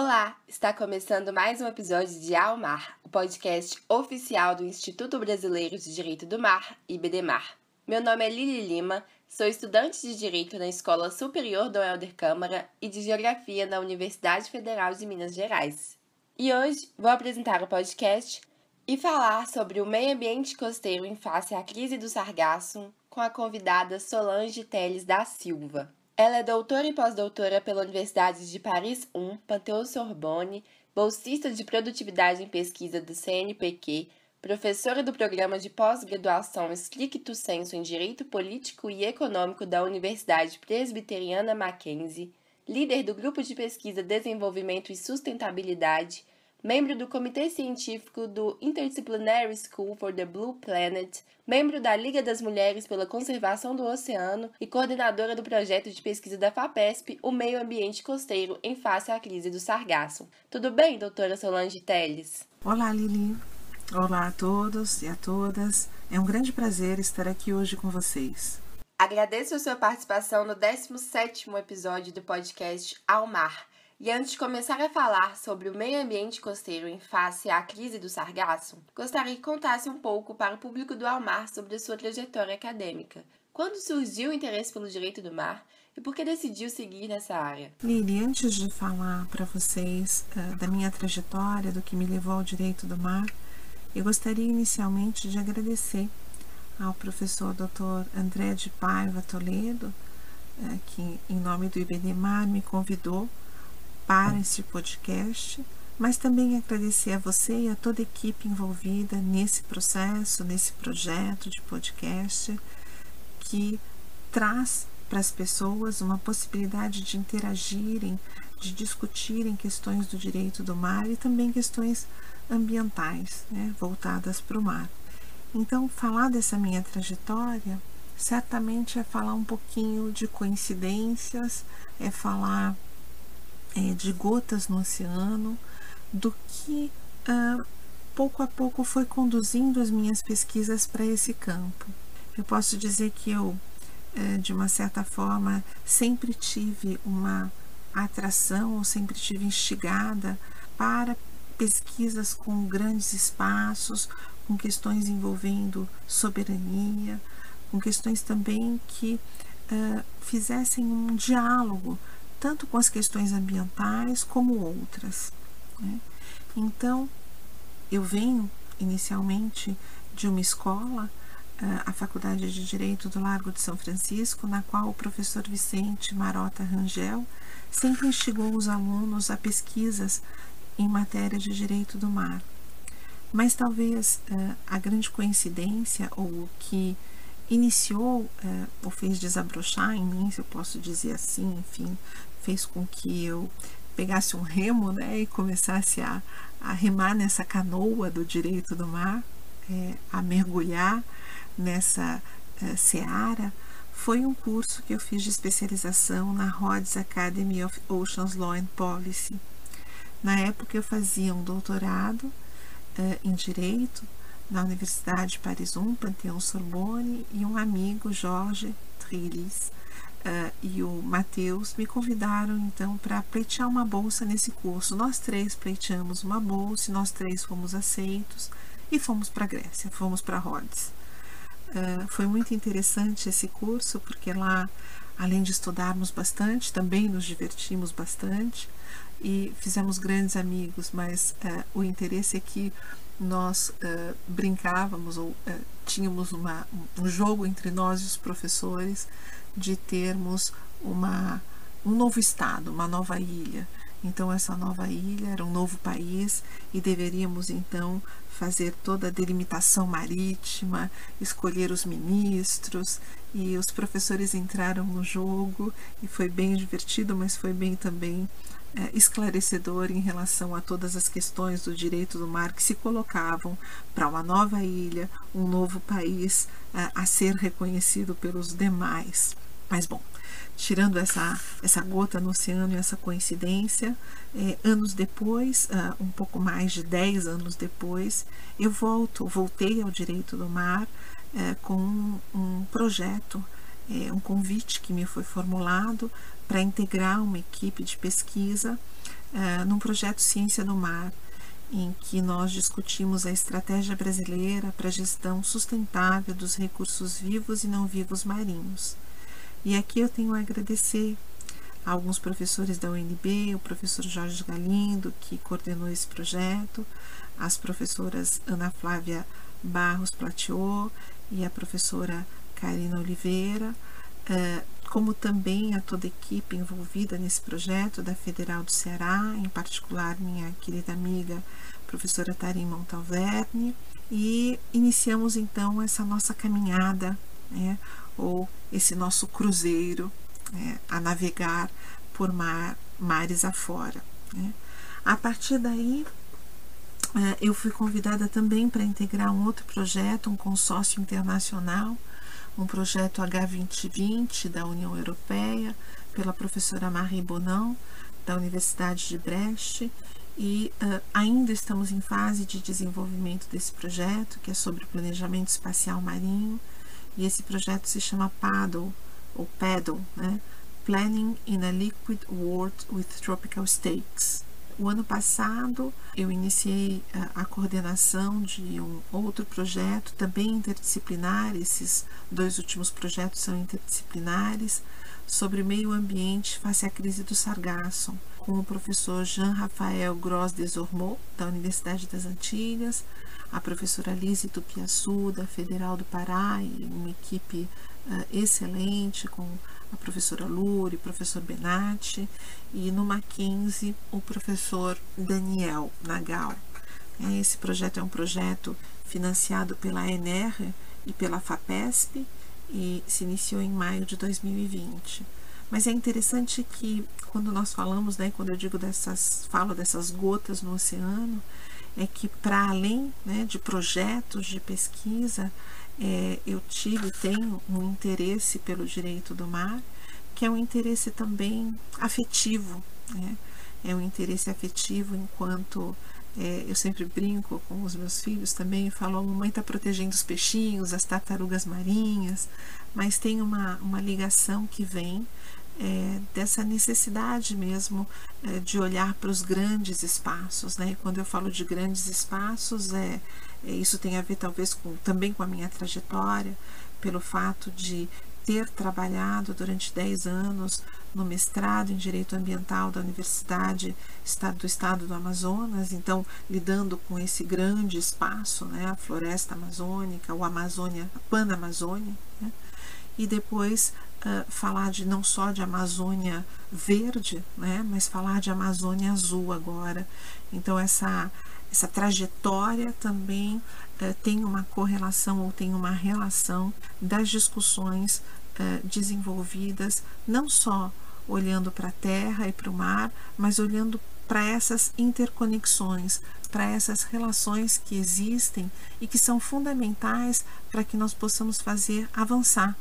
Olá! Está começando mais um episódio de Ao Mar, o podcast oficial do Instituto Brasileiro de Direito do Mar, IBDMAR. Meu nome é Lili Lima, sou estudante de Direito na Escola Superior Dom Helder Câmara e de Geografia na Universidade Federal de Minas Gerais. E hoje vou apresentar o podcast e falar sobre o meio ambiente costeiro em face à crise do sargaço com a convidada Solange Teles da Silva. Ela é doutora e pós-doutora pela Universidade de Paris I, Panteu-Sorbonne, bolsista de produtividade em pesquisa do CNPq, professora do programa de pós-graduação Stricto Sensu em Direito Político e Econômico da Universidade Presbiteriana Mackenzie, líder do Grupo de Pesquisa Desenvolvimento e Sustentabilidade, membro do Comitê Científico do Interdisciplinary School for the Blue Planet, membro da Liga das Mulheres pela Conservação do Oceano e coordenadora do projeto de pesquisa da FAPESP, o Meio Ambiente Costeiro em face à crise do sargaço. Tudo bem, doutora Solange Teles? Olá, Lili. Olá a todos e a todas. É um grande prazer estar aqui hoje com vocês. Agradeço a sua participação no 17º episódio do podcast Ao Mar. E antes de começar a falar sobre o meio ambiente costeiro em face à crise do sargaço, gostaria que contasse um pouco para o público do Ao Mar sobre a sua trajetória acadêmica. Quando surgiu o interesse pelo direito do mar e por que decidiu seguir nessa área? Lili, antes de falar para vocês da minha trajetória, do que me levou ao direito do mar, eu gostaria inicialmente de agradecer ao professor Dr. André de Paiva Toledo, que em nome do IBDMAR me convidou para este podcast, mas também agradecer a você e a toda a equipe envolvida nesse processo, nesse projeto de podcast, que traz para as pessoas uma possibilidade de interagirem, de discutirem questões do direito do mar e também questões ambientais, voltadas para o mar. Então, falar dessa minha trajetória certamente é falar um pouquinho de coincidências, é falar de gotas no oceano, do que pouco a pouco foi conduzindo as minhas pesquisas para esse campo. Eu posso dizer que eu, de uma certa forma, sempre tive uma atração, ou sempre tive instigada para pesquisas com grandes espaços, com questões envolvendo soberania, com questões também que fizessem um diálogo tanto com as questões ambientais como outras. Então, eu venho inicialmente de uma escola, a Faculdade de Direito do Largo de São Francisco, na qual o professor Vicente Marota Rangel sempre instigou os alunos a pesquisas em matéria de direito do mar. Mas talvez a grande coincidência, ou o que iniciou ou fez desabrochar em mim, se eu posso dizer assim, enfim, fez com que eu pegasse um remo, e começasse a remar nessa canoa do direito do mar, a mergulhar nessa seara, foi um curso que eu fiz de especialização na Rhodes Academy of Oceans Law and Policy. Na época eu fazia um doutorado em Direito na Universidade de Paris I, Panteu-Sorbonne, e um amigo, Jorge Trillis, e o Matheus me convidaram então para pleitear uma bolsa nesse curso. Nós três pleiteamos uma bolsa, nós três fomos aceitos e fomos para a Grécia, fomos para Rhodes. Foi muito interessante esse curso, porque lá, além de estudarmos bastante, também nos divertimos bastante e fizemos grandes amigos, mas o interesse é que nós brincávamos ou tínhamos um jogo entre nós e os professores de termos um novo estado, uma nova ilha. Então essa nova ilha era um novo país e deveríamos então fazer toda a delimitação marítima, escolher os ministros, e os professores entraram no jogo e foi bem divertido, mas foi bem também esclarecedor em relação a todas as questões do direito do mar que se colocavam para uma nova ilha, um novo país a ser reconhecido pelos demais. Mas bom, tirando essa gota no oceano e essa coincidência, anos depois, um pouco mais de 10 anos depois, eu voltei ao direito do mar com um projeto, um convite que me foi formulado para integrar uma equipe de pesquisa num projeto Ciência do Mar, em que nós discutimos a estratégia brasileira para a gestão sustentável dos recursos vivos e não vivos marinhos. E aqui eu tenho a agradecer a alguns professores da UNB, o professor Jorge Galindo, que coordenou esse projeto, as professoras Ana Flávia Barros Platiot e a professora Karina Oliveira, como também a toda a equipe envolvida nesse projeto da Federal do Ceará, em particular minha querida amiga professora Tarim Montalverne, e iniciamos então essa nossa caminhada, ou esse nosso cruzeiro a navegar por mares afora. A partir daí, eu fui convidada também para integrar um outro projeto, um consórcio internacional, um projeto H2020 da União Europeia, pela professora Marie Bonan, da Universidade de Brest, e ainda estamos em fase de desenvolvimento desse projeto, que é sobre planejamento espacial marinho, e esse projeto se chama PADDLE, ou PADDLE, Planning in a Liquid World with Tropical Stakes. O ano passado eu iniciei a coordenação de um outro projeto, também interdisciplinar, esses dois últimos projetos são interdisciplinares, sobre meio ambiente face à crise do sargasso, com o professor Jean-Raphael Gros Desormeaux, da Universidade das Antilhas, a professora Lise Tupiaçu, da Federal do Pará, e uma equipe excelente, com a professora Luri, o professor Benatti, e no Mackenzie o professor Daniel Nagal. Esse projeto é um projeto financiado pela ENER e pela FAPESP e se iniciou em maio de 2020. Mas é interessante que quando nós falamos, quando eu digo falo dessas gotas no oceano, é que para além de projetos de pesquisa, eu tenho um interesse pelo direito do mar, que é um interesse também afetivo, é um interesse afetivo enquanto eu sempre brinco com os meus filhos também, falo, a mamãe está protegendo os peixinhos, as tartarugas marinhas, mas tem uma ligação que vem dessa necessidade mesmo de olhar para os grandes espaços, E quando eu falo de grandes espaços, isso tem a ver talvez também com a minha trajetória, pelo fato de ter trabalhado durante 10 anos no mestrado em Direito Ambiental da Universidade do Estado do Amazonas, então lidando com esse grande espaço, a floresta amazônica, ou Amazônia, a Panamazônia, e depois falar não só de Amazônia verde, mas falar de Amazônia azul agora. Então essa trajetória também tem uma correlação ou tem uma relação das discussões desenvolvidas, não só olhando para a terra e para o mar, mas olhando para essas interconexões, para essas relações que existem e que são fundamentais para que nós possamos fazer avançar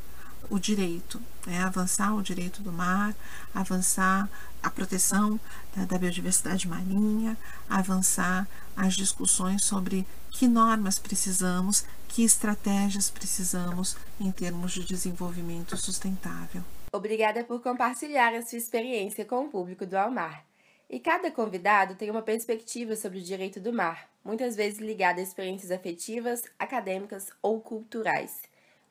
o direito, avançar o direito do mar, avançar a proteção da biodiversidade marinha, avançar as discussões sobre que normas precisamos, que estratégias precisamos em termos de desenvolvimento sustentável. Obrigada por compartilhar a sua experiência com o público do Ao Mar. E cada convidado tem uma perspectiva sobre o direito do mar, muitas vezes ligada a experiências afetivas, acadêmicas ou culturais.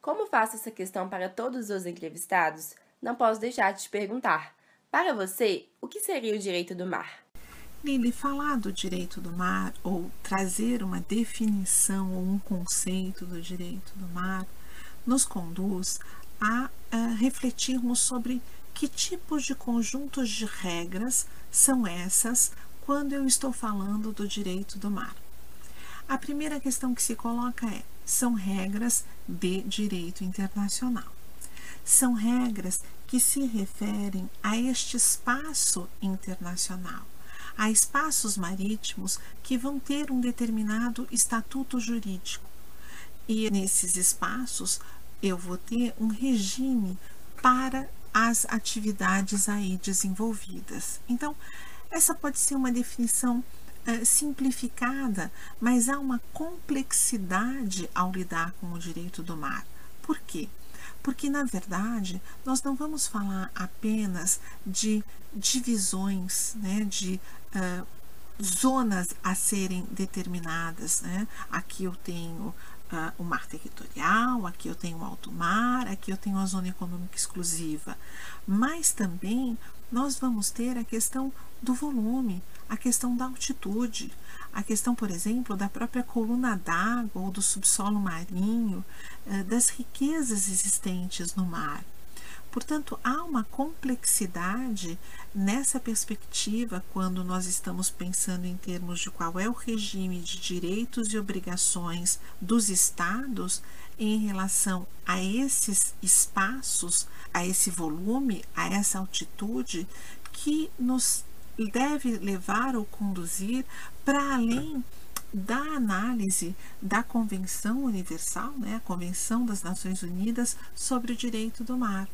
Como faço essa questão para todos os entrevistados, não posso deixar de te perguntar, para você, o que seria o direito do mar? Lili, falar do direito do mar ou trazer uma definição ou um conceito do direito do mar nos conduz a refletirmos sobre que tipos de conjuntos de regras são essas quando eu estou falando do direito do mar. A primeira questão que se coloca são regras de direito internacional. São regras que se referem a este espaço internacional, a espaços marítimos que vão ter um determinado estatuto jurídico. E nesses espaços eu vou ter um regime para as atividades aí desenvolvidas. Então, essa pode ser uma definição simplificada, mas há uma complexidade ao lidar com o direito do mar. Por quê? porque na verdade nós não vamos falar apenas de divisões, né, de zonas a serem determinadas, né? Aqui eu tenho o mar territorial, aqui eu tenho o alto mar, aqui eu tenho a zona econômica exclusiva, mas também nós vamos ter a questão do volume, a questão da altitude, a questão, por exemplo, da própria coluna d'água ou do subsolo marinho, das riquezas existentes no mar. Portanto, há uma complexidade nessa perspectiva quando nós estamos pensando em termos de qual é o regime de direitos e obrigações dos estados em relação a esses espaços, a esse volume, a essa altitude, que nos deve levar ou conduzir para além da análise da Convenção Universal, né, a Convenção das Nações Unidas sobre o Direito do Mar.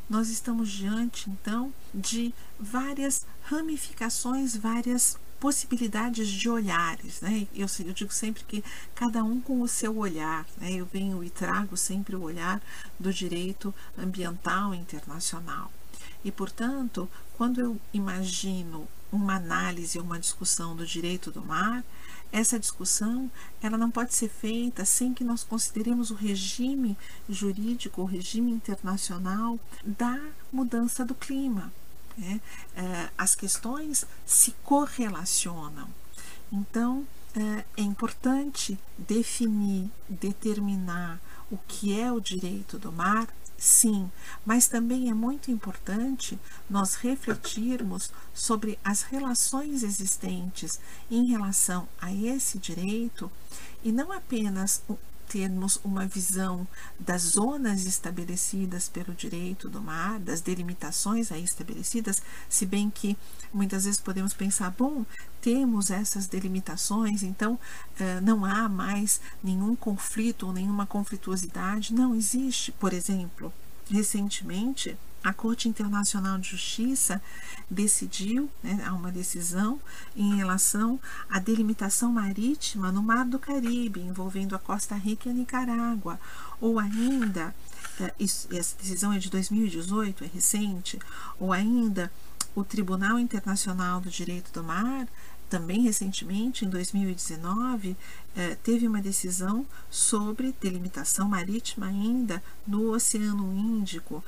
Nós estamos diante, então, de várias ramificações, várias possibilidades de olhares, né? Eu digo sempre que cada um com o seu olhar, né? Eu venho e trago sempre o olhar do direito ambiental internacional. E, portanto, quando eu imagino uma análise ou uma discussão do direito do mar, essa discussão ela não pode ser feita sem que nós consideremos o regime jurídico, o regime internacional da mudança do clima, né? As questões se correlacionam. Então, é importante definir, determinar o que é o direito do mar, sim, mas também é muito importante nós refletirmos sobre as relações existentes em relação a esse direito e não apenas termos uma visão das zonas estabelecidas pelo direito do mar, das delimitações aí estabelecidas, se bem que muitas vezes podemos pensar, bom, temos essas delimitações, então não há mais nenhum conflito ou nenhuma conflituosidade. Não existe. Por exemplo, recentemente, a Corte Internacional de Justiça decidiu, né, há uma decisão em relação à delimitação marítima no Mar do Caribe, envolvendo a Costa Rica e a Nicarágua, ou ainda, essa decisão é de 2018, é recente, ou ainda o Tribunal Internacional do Direito do Mar, também recentemente, em 2019, teve uma decisão sobre delimitação marítima ainda no Oceano Índico,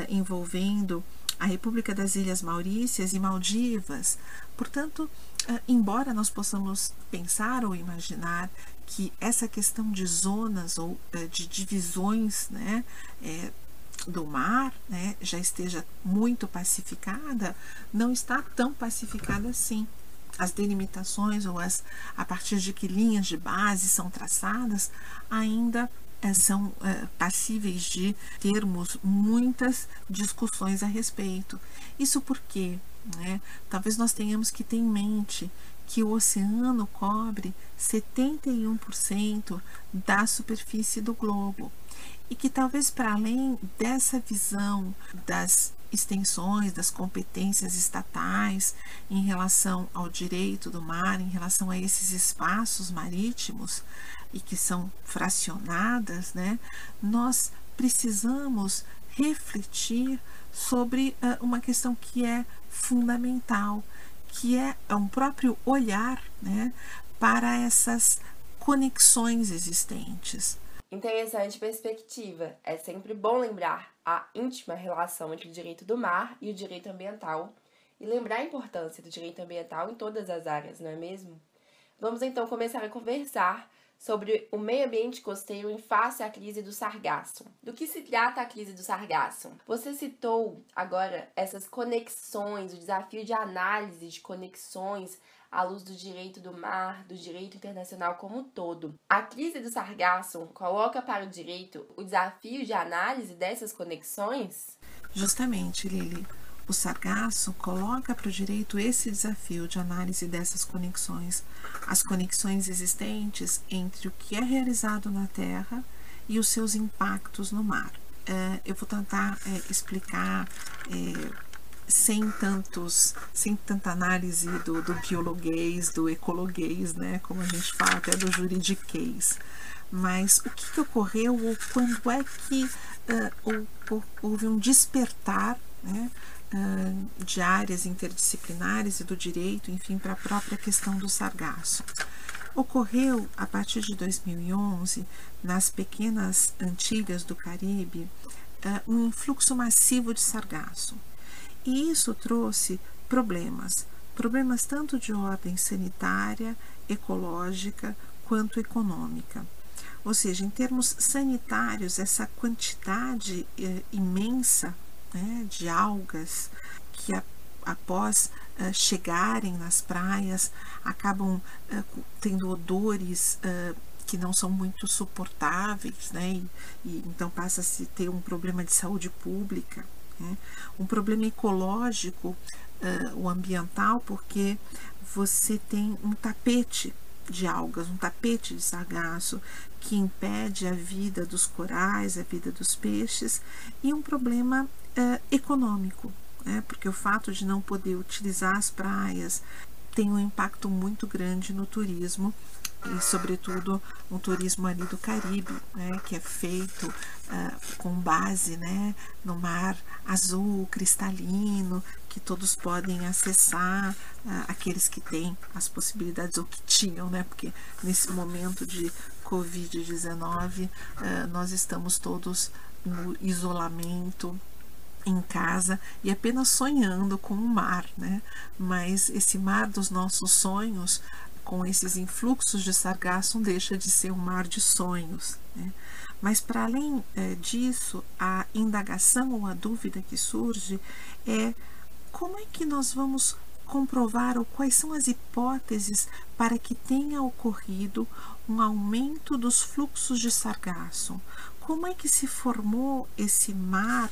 envolvendo a República das Ilhas Maurícias e Maldivas. Portanto, embora nós possamos pensar ou imaginar que essa questão de zonas ou de divisões, né, do mar, né, já esteja muito pacificada, não está tão pacificada assim. As delimitações ou a partir de que linhas de base são traçadas ainda são passíveis de termos muitas discussões a respeito. Isso porque, né, talvez nós tenhamos que ter em mente que o oceano cobre 71% da superfície do globo e que talvez para além dessa visão das extensões, das competências estatais em relação ao direito do mar, em relação a esses espaços marítimos e que são fracionadas, né, nós precisamos refletir sobre uma questão que é fundamental, que é um próprio olhar, né, para essas conexões existentes. Interessante perspectiva. É sempre bom lembrar a íntima relação entre o direito do mar e o direito ambiental e lembrar a importância do direito ambiental em todas as áreas, não é mesmo? Vamos então começar a conversar sobre o meio ambiente costeiro em face à crise do sargaço. Do que se trata a crise do sargaço? Você citou agora essas conexões, o desafio de análise de conexões à luz do direito do mar, do direito internacional como um todo. A crise do sargaço coloca para o direito o desafio de análise dessas conexões? Justamente, Lili. O sargaço coloca para o direito esse desafio de análise dessas conexões, as conexões existentes entre o que é realizado na Terra e os seus impactos no mar. Eu vou tentar explicar sem tanta análise do biologuês, do ecologuês, né, como a gente fala até do juridiquês. Mas o que ocorreu, ou quando é que houve um despertar, né, de áreas interdisciplinares e do direito, enfim, para a própria questão do sargaço? Ocorreu, a partir de 2011, nas pequenas Antilhas do Caribe, um influxo massivo de sargaço. E isso trouxe problemas tanto de ordem sanitária, ecológica, quanto econômica. Ou seja, em termos sanitários, essa quantidade imensa, né, de algas que após chegarem nas praias acabam tendo odores que não são muito suportáveis, né, e então passa-se a ter um problema de saúde pública, né, um problema ecológico, o ambiental, porque você tem um tapete de algas, um tapete de sargaço que impede a vida dos corais, a vida dos peixes, e um problema econômico, né, porque o fato de não poder utilizar as praias tem um impacto muito grande no turismo, e sobretudo um turismo ali do Caribe, né, que é feito com base, né, no mar azul, cristalino, que todos podem acessar, aqueles que têm as possibilidades, ou que tinham, né, porque nesse momento de Covid-19 nós estamos todos no isolamento, em casa, e apenas sonhando com o mar, né? Mas esse mar dos nossos sonhos, com esses influxos de sargaço, não deixa de ser um mar de sonhos, né? Mas para além disso, a indagação ou a dúvida que surge é: como é que nós vamos comprovar, ou quais são as hipóteses para que tenha ocorrido um aumento dos fluxos de sargaço? Como é que se formou esse mar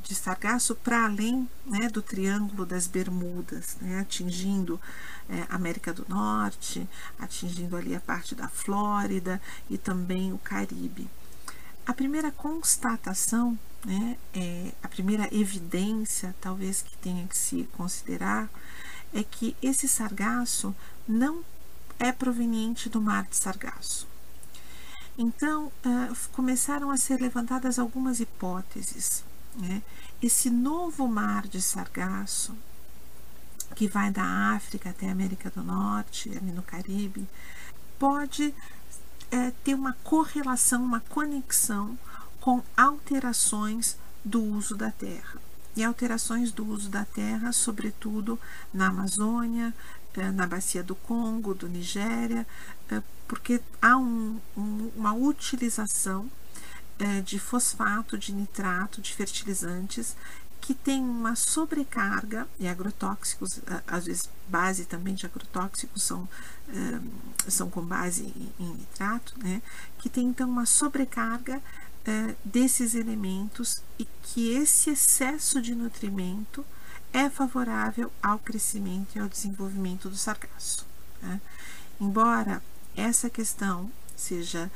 de sargaço para além, né, do Triângulo das Bermudas, né, atingindo América do Norte, atingindo ali a parte da Flórida e também o Caribe? A primeira constatação, né, a primeira evidência, talvez, que tenha que se considerar, é que esse sargaço não é proveniente do mar de Sargasso. Então, começaram a ser levantadas algumas hipóteses, né? Esse novo mar de Sargasso, que vai da África até a América do Norte, ali no Caribe, pode ter uma correlação, uma conexão com alterações do uso da terra. E alterações do uso da terra, sobretudo na Amazônia, na Bacia do Congo, do Nigéria, porque há uma utilização de fosfato, de nitrato, de fertilizantes, que tem uma sobrecarga, e agrotóxicos, às vezes base também de agrotóxicos são com base em nitrato, né, que tem então uma sobrecarga desses elementos, e que esse excesso de nutrimento é favorável ao crescimento e ao desenvolvimento do sargaço, né? Embora essa questão seja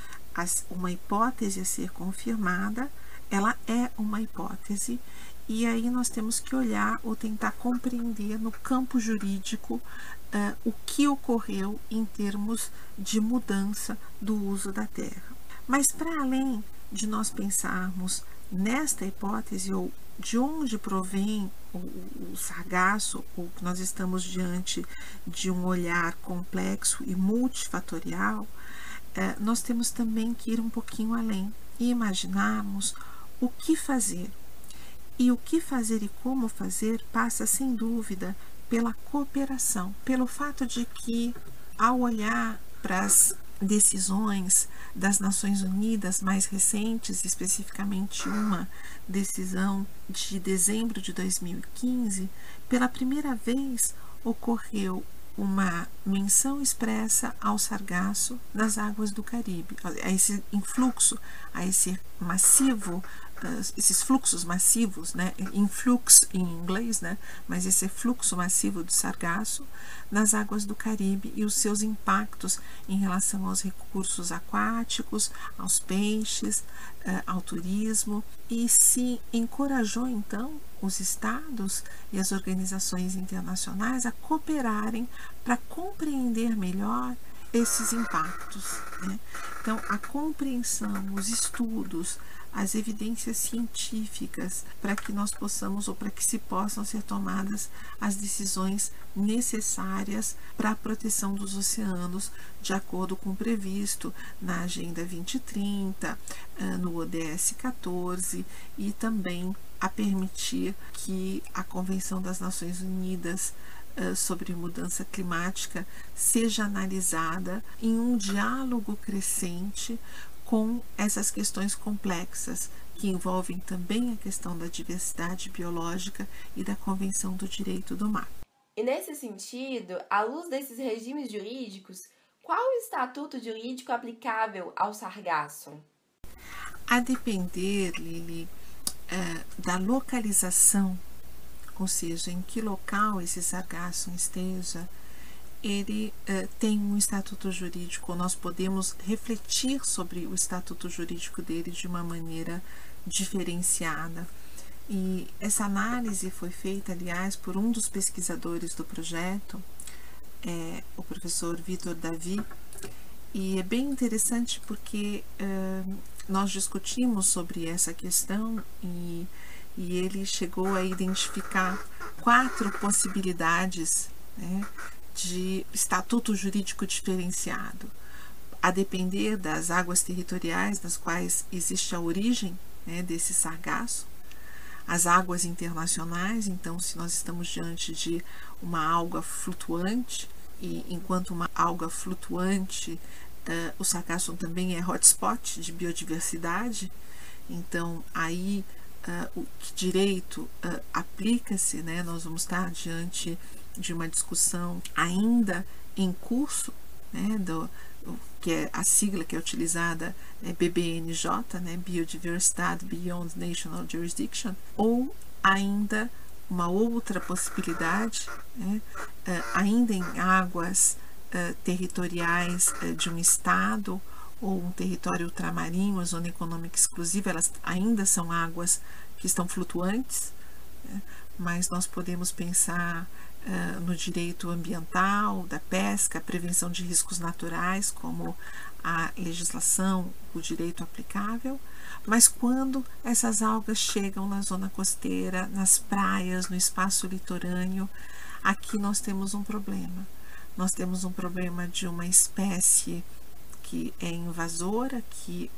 uma hipótese a ser confirmada, ela é uma hipótese, e aí nós temos que olhar ou tentar compreender no campo jurídico o que ocorreu em termos de mudança do uso da terra. Mas para além de nós pensarmos nesta hipótese, ou de onde provém o sargaço, ou que nós estamos diante de um olhar complexo e multifatorial, nós temos também que ir um pouquinho além e imaginarmos o que fazer. E o que fazer e como fazer passa, sem dúvida, pela cooperação, pelo fato de que, ao olhar para as decisões das Nações Unidas mais recentes, especificamente uma decisão de dezembro de 2015, pela primeira vez ocorreu uma menção expressa ao sargaço nas águas do Caribe, a esse influxo, a esse massivo esses fluxos massivos, né, influx em inglês, né, mas esse fluxo massivo do sargaço nas águas do Caribe e os seus impactos em relação aos recursos aquáticos, aos peixes, ao turismo, e se encorajou então os estados e as organizações internacionais a cooperarem para compreender melhor esses impactos, né? Então, a compreensão, os estudos, as evidências científicas para que nós possamos ou para que se possam ser tomadas as decisões necessárias para a proteção dos oceanos, de acordo com o previsto na Agenda 2030, no ODS 14, e também a permitir que a Convenção das Nações Unidas sobre mudança climática seja analisada em um diálogo crescente com essas questões complexas que envolvem também a questão da diversidade biológica e da Convenção do Direito do Mar. E nesse sentido, à luz desses regimes jurídicos, qual o estatuto jurídico aplicável ao sargaço? A depender, Lili, da localização, ou seja, em que local esse sargaço esteja, ele tem um estatuto jurídico. Nós podemos refletir sobre o estatuto jurídico dele de uma maneira diferenciada. E essa análise foi feita, aliás, por um dos pesquisadores do projeto, o professor Vitor Davi, e é bem interessante porque nós discutimos sobre essa questão e ele chegou a identificar 4 possibilidades, né, de estatuto jurídico diferenciado, a depender das águas territoriais nas quais existe a origem, né, desse sargaço, as águas internacionais. Então, se nós estamos diante de uma alga flutuante, e enquanto uma alga flutuante, o sargaço também é hotspot de biodiversidade, então aí o que direito aplica-se, né? Nós vamos estar diante de uma discussão ainda em curso, né, que é a sigla que é utilizada, BBNJ, né, Biodiversity Beyond National Jurisdiction, ou ainda uma outra possibilidade, né, ainda em águas territoriais de um estado ou um território ultramarinho, a zona econômica exclusiva, elas ainda são águas que estão flutuantes, né, mas nós podemos pensar no direito ambiental, da pesca, a prevenção de riscos naturais, como a legislação, o direito aplicável, mas quando essas algas chegam na zona costeira, nas praias, no espaço litorâneo, aqui nós temos um problema. Nós temos um problema de uma espécie que é invasora, que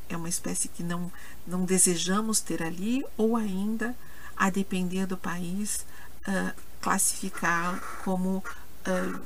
é uma espécie que não desejamos ter ali, ou ainda, a depender do país, classificar como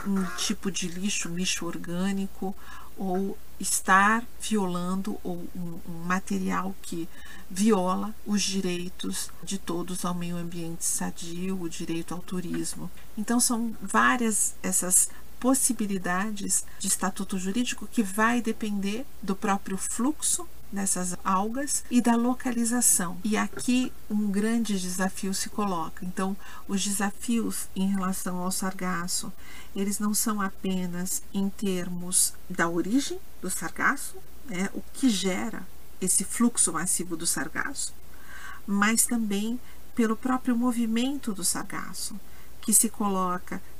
um tipo de lixo, um lixo orgânico, ou estar violando ou um material que viola os direitos de todos ao meio ambiente sadio, o direito ao turismo. Então são várias essas possibilidades de estatuto jurídico que vai depender do próprio fluxo dessas algas e da localização. E aqui um grande desafio se coloca. Então, os desafios em relação ao sargaço, eles não são apenas em termos da origem do sargaço, né, o que gera esse fluxo massivo do sargaço, mas também pelo próprio movimento do sargaço, que se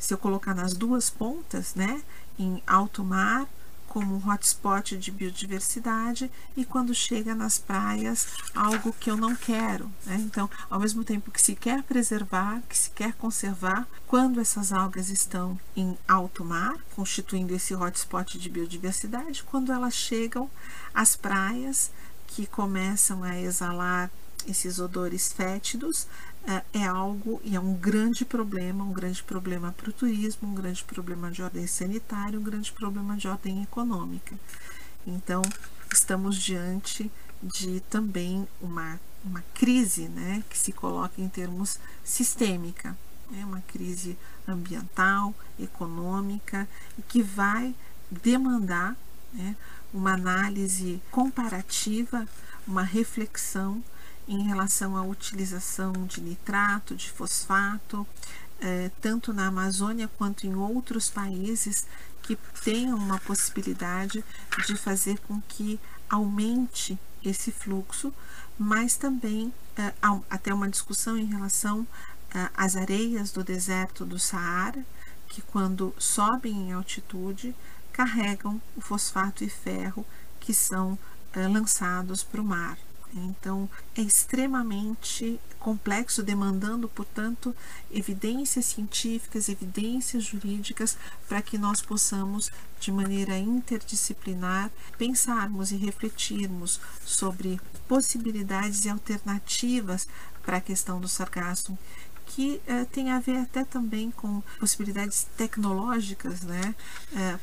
eu colocar nas duas pontas, né, em alto mar, como um hotspot de biodiversidade, e quando chega nas praias, algo que eu não quero, né? Então, ao mesmo tempo que se quer preservar, que se quer conservar, quando essas algas estão em alto mar, constituindo esse hotspot de biodiversidade, quando elas chegam às praias, que começam a exalar esses odores fétidos, é algo e é um grande problema para o turismo, um grande problema de ordem sanitária, um grande problema de ordem econômica. Então, estamos diante de também uma crise, né, que se coloca em termos sistêmica, né, uma crise ambiental, econômica, e que vai demandar, né, uma análise comparativa uma reflexão em relação à utilização de nitrato, de fosfato, tanto na Amazônia quanto em outros países que tenham uma possibilidade de fazer com que aumente esse fluxo, mas também até uma discussão em relação às areias do deserto do Saara, que quando sobem em altitude carregam o fosfato e ferro que são lançados para o mar. Então, é extremamente complexo, demandando, portanto, evidências científicas, evidências jurídicas, para que nós possamos, de maneira interdisciplinar, pensarmos e refletirmos sobre possibilidades e alternativas para a questão do sargasso, que tem a ver até também com possibilidades tecnológicas, né?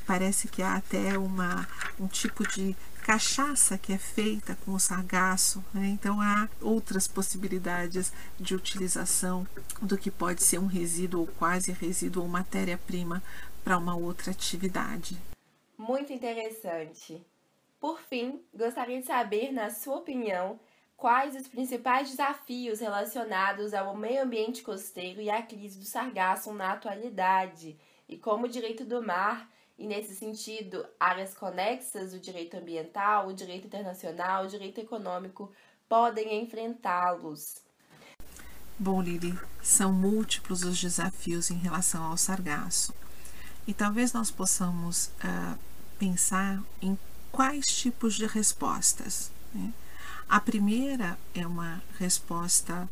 Parece que há até um tipo de cachaça que é feita com o sargaço, né? Então há outras possibilidades de utilização do que pode ser um resíduo ou quase resíduo ou matéria-prima para uma outra atividade. Muito interessante. Por fim, gostaria de saber, na sua opinião, quais os principais desafios relacionados ao meio ambiente costeiro e à crise do sargasso na atualidade, e como o direito do mar, e nesse sentido, áreas conexas, o direito ambiental, o direito internacional, o direito econômico, podem enfrentá-los. Bom, Lili, são múltiplos os desafios em relação ao sargasso. E talvez nós possamos pensar em quais tipos de respostas, né? A primeira é uma resposta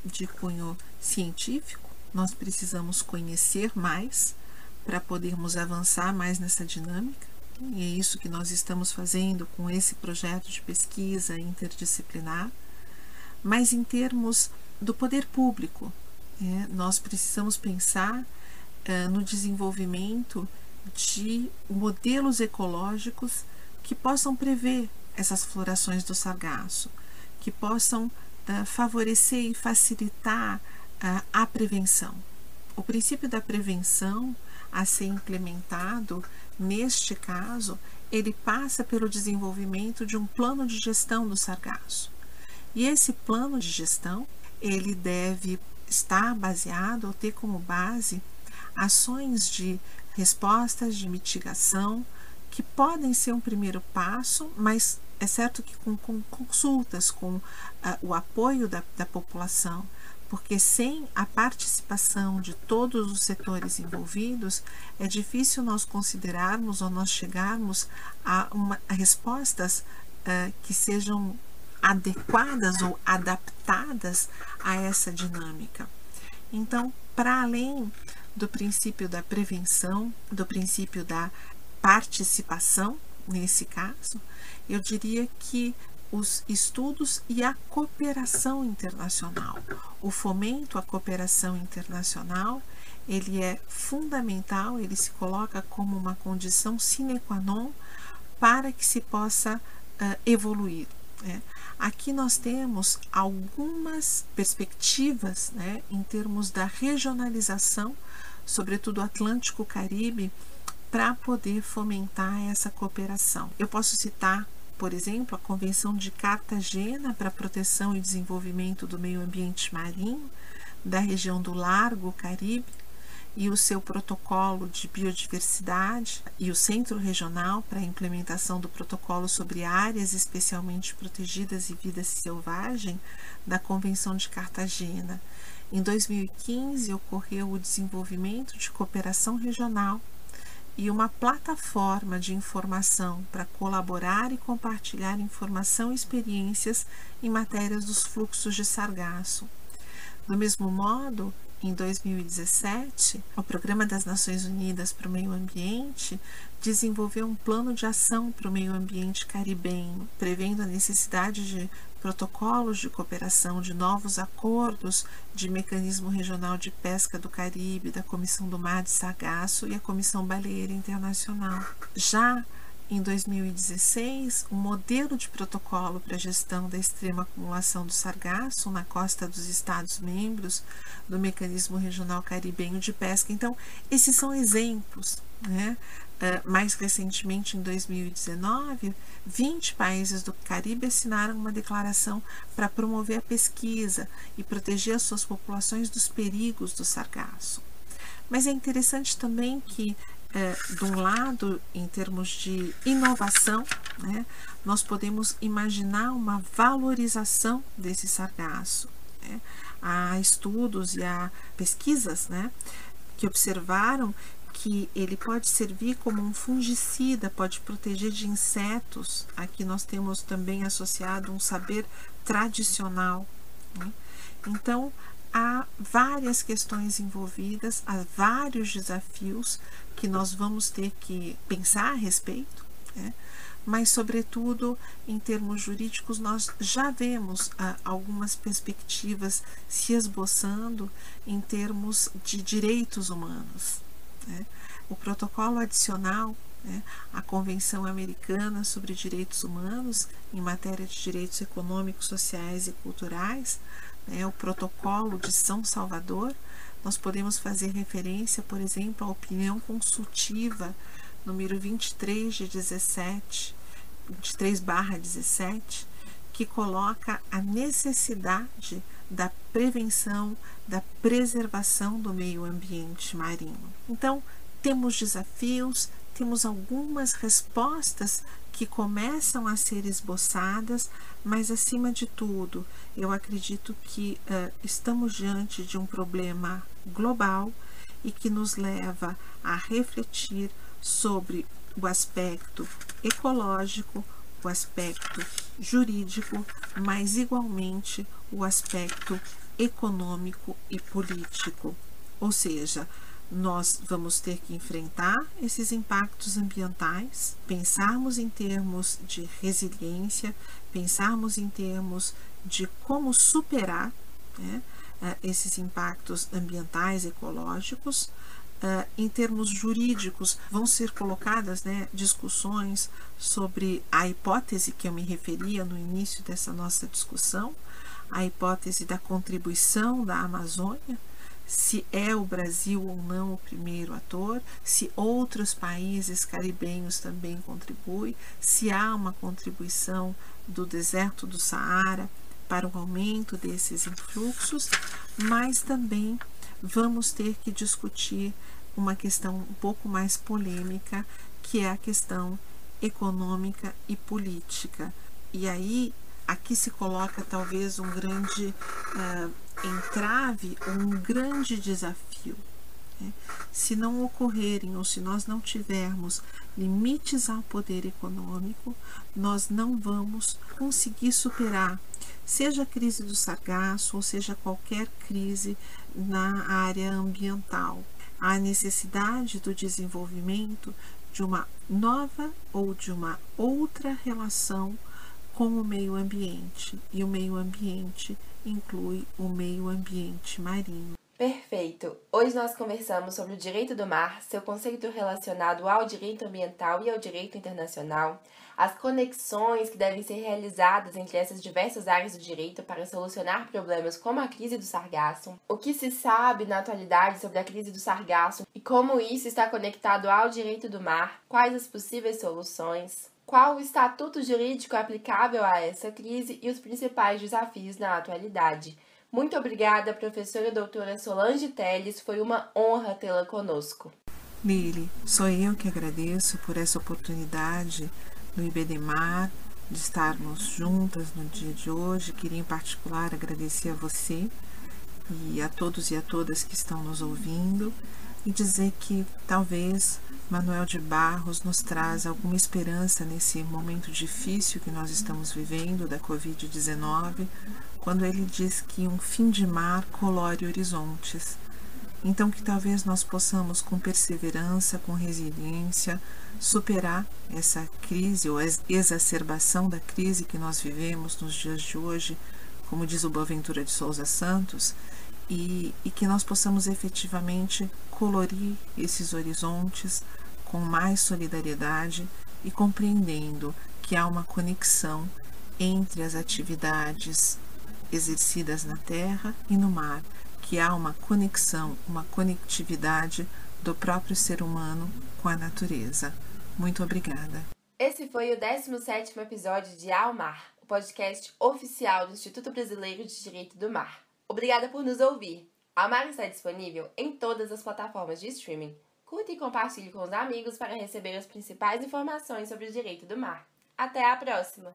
de cunho científico. Nós precisamos conhecer mais para podermos avançar mais nessa dinâmica. E é isso que nós estamos fazendo com esse projeto de pesquisa interdisciplinar. Mas em termos do poder público, nós precisamos pensar no desenvolvimento de modelos ecológicos que possam prever essas florações do sargasso, que possam favorecer e facilitar a prevenção. O princípio da prevenção a ser implementado, neste caso, ele passa pelo desenvolvimento de um plano de gestão do sargasso. E esse plano de gestão, ele deve estar baseado ou ter como base ações de respostas, de mitigação, que podem ser um primeiro passo, mas é certo que com consultas, com o apoio da população, porque sem a participação de todos os setores envolvidos, é difícil nós considerarmos ou nós chegarmos a respostas que sejam adequadas ou adaptadas a essa dinâmica. Então, para além do princípio da prevenção, do princípio da participação, nesse caso, eu diria que os estudos e a cooperação internacional, o fomento à cooperação internacional, ele é fundamental, ele se coloca como uma condição sine qua non para que se possa evoluir. Aqui nós temos algumas perspectivas, em termos da regionalização, sobretudo Atlântico-Caribe, para poder fomentar essa cooperação. Eu posso citar, por exemplo, a Convenção de Cartagena para a Proteção e Desenvolvimento do Meio Ambiente Marinho da região do Largo Caribe e o seu protocolo de biodiversidade e o Centro Regional para a implementação do protocolo sobre áreas especialmente protegidas e vida selvagem da Convenção de Cartagena. Em 2015 ocorreu o desenvolvimento de cooperação regional e uma plataforma de informação para colaborar e compartilhar informação e experiências em matérias dos fluxos de sargasso. Do mesmo modo, em 2017, o Programa das Nações Unidas para o Meio Ambiente desenvolveu um plano de ação para o meio ambiente caribenho, prevendo a necessidade de protocolos de cooperação, de novos acordos de mecanismo regional de pesca do Caribe, da Comissão do Mar de Sargasso e a Comissão Baleeira Internacional. Já em 2016, um modelo de protocolo para a gestão da extrema acumulação do sargasso na costa dos Estados-membros do Mecanismo Regional Caribenho de Pesca. Então, esses são exemplos, mais recentemente, em 2019, 20 países do Caribe assinaram uma declaração para promover a pesquisa e proteger as suas populações dos perigos do sargaço. Mas é interessante também que, de um lado, em termos de inovação, né, nós podemos imaginar uma valorização desse sargaço. Né? Há estudos e há pesquisas, né, que observaram que ele pode servir como um fungicida, pode proteger de insetos. Aqui nós temos também associado um saber tradicional. Né? Então, há várias questões envolvidas, há vários desafios que nós vamos ter que pensar a respeito, né? Mas, sobretudo, em termos jurídicos, nós já vemos algumas perspectivas se esboçando em termos de direitos humanos. Né? O protocolo adicional, né, à Convenção Americana sobre Direitos Humanos em matéria de direitos econômicos, sociais e culturais, né, o protocolo de São Salvador, nós podemos fazer referência, por exemplo, à opinião consultiva número 23/17, que coloca a necessidade da prevenção, da preservação do meio ambiente marinho. Então, temos desafios, temos algumas respostas que começam a ser esboçadas, mas, acima de tudo, eu acredito que estamos diante de um problema global e que nos leva a refletir sobre o aspecto ecológico, o aspecto jurídico, mas igualmente o aspecto econômico e político. Ou seja, nós vamos ter que enfrentar esses impactos ambientais, pensarmos em termos de resiliência, pensarmos em termos de como superar, né, esses impactos ambientais, ecológicos. Em termos jurídicos, vão ser colocadas, né, discussões sobre a hipótese que eu me referia no início dessa nossa discussão, a hipótese da contribuição da Amazônia, se é o Brasil ou não o primeiro ator, se outros países caribenhos também contribuem, se há uma contribuição do deserto do Saara para o aumento desses influxos, mas também vamos ter que discutir uma questão um pouco mais polêmica, que é a questão econômica e política. E aí, aqui se coloca talvez um grande entrave, um grande desafio. Né? Se não ocorrerem ou se nós não tivermos limites ao poder econômico, nós não vamos conseguir superar, seja a crise do sargaço ou seja qualquer crise na área ambiental. Há necessidade do desenvolvimento de uma nova ou de uma outra relação com o meio ambiente, e o meio ambiente inclui o meio ambiente marinho. Perfeito! Hoje nós conversamos sobre o direito do mar, seu conceito relacionado ao direito ambiental e ao direito internacional, as conexões que devem ser realizadas entre essas diversas áreas do direito para solucionar problemas como a crise do sargaço, o que se sabe na atualidade sobre a crise do sargaço e como isso está conectado ao direito do mar, quais as possíveis soluções, qual o estatuto jurídico aplicável a essa crise e os principais desafios na atualidade. Muito obrigada, professora doutora Solange Telles, foi uma honra tê-la conosco. Lili, sou eu que agradeço por essa oportunidade no IBDMAR, de estarmos juntas no dia de hoje. Queria em particular agradecer a você e a todos e a todas que estão nos ouvindo e dizer que talvez Manuel de Barros nos traz alguma esperança nesse momento difícil que nós estamos vivendo da Covid-19, quando ele diz que um fim de mar colore horizontes. Então que talvez nós possamos, com perseverança, com resiliência, superar essa crise ou exacerbação da crise que nós vivemos nos dias de hoje, como diz o Boaventura de Souza Santos, e que nós possamos efetivamente colorir esses horizontes com mais solidariedade e compreendendo que há uma conexão entre as atividades exercidas na terra e no mar, que há uma conexão, uma conectividade do próprio ser humano com a natureza. Muito obrigada. Esse foi o 17º episódio de Ao Mar, o podcast oficial do Instituto Brasileiro de Direito do Mar. Obrigada por nos ouvir. Ao Mar está disponível em todas as plataformas de streaming. Curta e compartilhe com os amigos para receber as principais informações sobre o direito do mar. Até a próxima!